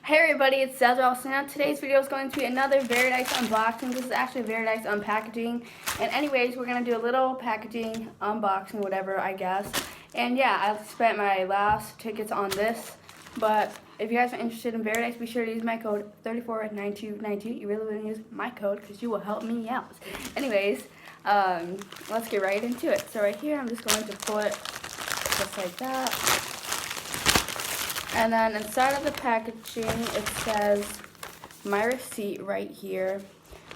Hey everybody, it's Zezra. So now today's video is going to be another Verydice unboxing. This is actually Verydice unpackaging. And anyways, we're going to do a little packaging unboxing, whatever, I guess. And yeah, I spent my last tickets on this. But if you guys are interested in Verydice, be sure to use my code 349292. You really want to use my code because you will help me out. Anyways, let's get right into it. So right here, I'm just going to pull it just like that. And then inside of the packaging, it says my receipt right here.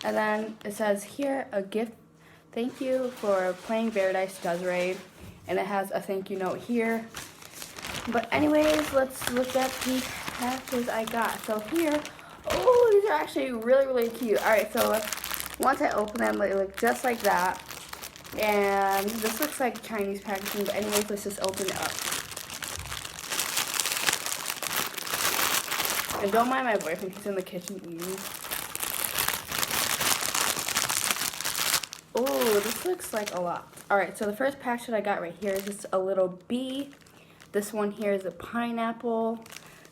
And then it says here, a gift, thank you for playing Verydice Desiree. And it has a thank you note here. But anyways, let's look at the packages I got. So here, oh, these are actually really, really cute. Alright, so once I open them, they look just like that. And this looks like Chinese packaging, but anyways, let's just open it up. And don't mind my boyfriend, he's in the kitchen eating. Oh, this looks like a lot. Alright, so the first package that I got right here is just a little bee. This one here is a pineapple.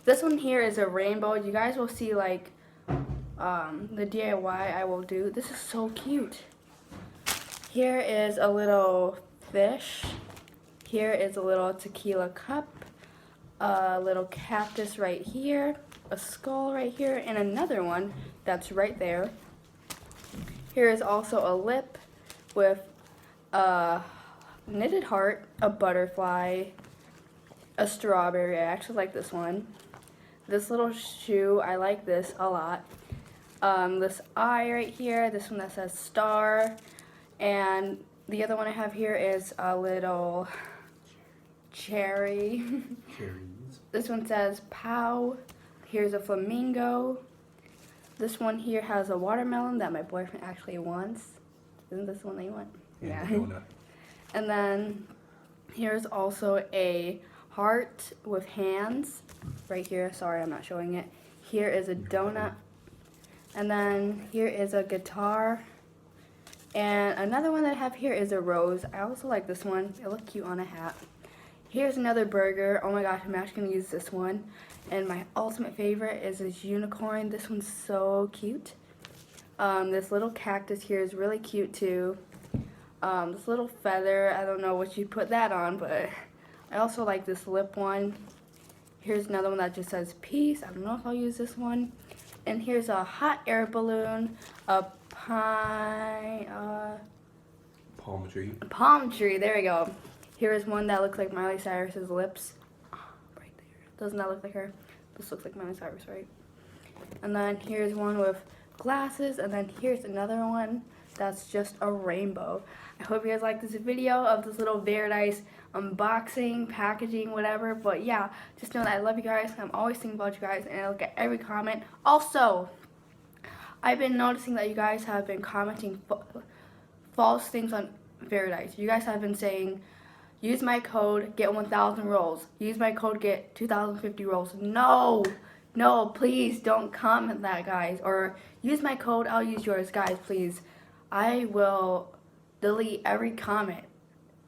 This one here is a rainbow. You guys will see like the DIY I will do. This is so cute. Here is a little fish. Here is a little tequila cup. A little cactus right here. A skull right here, and another one that's right there. Here is also a lip with a knitted heart, a butterfly, a strawberry. I actually like this one. This little shoe, I like this a lot. This eye right here, this one that says star, and the other one I have here is a little cherry. Cherries. This one says pow. Here's a flamingo. This one here has a watermelon that my boyfriend actually wants. Isn't this the one that you want? Yeah. And then here's also a heart with hands right here. Sorry, I'm not showing it. Here is a donut. And then here is a guitar. And another one that I have here is a rose. I also like this one. It looks cute on a hat. Here's another burger. Oh my gosh, I'm actually going to use this one. And my ultimate favorite is this unicorn. This one's so cute. This little cactus here is really cute too. This little feather, I don't know what you put that on, but I also like this lip one. Here's another one that just says peace. I don't know if I'll use this one. And here's a hot air balloon, a palm tree. Palm tree, there we go. Here is one that looks like Miley Cyrus's lips. Right there. Doesn't that look like her? This looks like Miley Cyrus, right? And then here's one with glasses. And then here's another one that's just a rainbow. I hope you guys like this video of this little Verydice unboxing, packaging, whatever. But yeah, just know that I love you guys. I'm always thinking about you guys. And I look at every comment. Also, I've been noticing that you guys have been commenting false things on Verydice. You guys have been saying, use my code, get 1,000 rolls. Use my code, get 2,050 rolls. No, no, please don't comment that, guys. Or use my code, I'll use yours. Guys, please. I will delete every comment.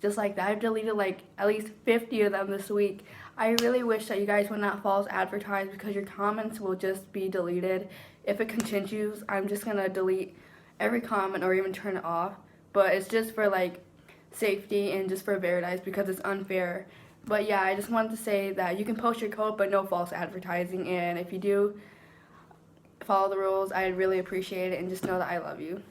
Just like that. I've deleted like at least 50 of them this week. I really wish that you guys would not false advertise because your comments will just be deleted. If it continues, I'm just going to delete every comment or even turn it off. But it's just for like safety and just for Verydice because it's unfair. But yeah, I just wanted to say that you can post your code but no false advertising, and if you do follow the rules, I'd really appreciate it, and just know that I love you.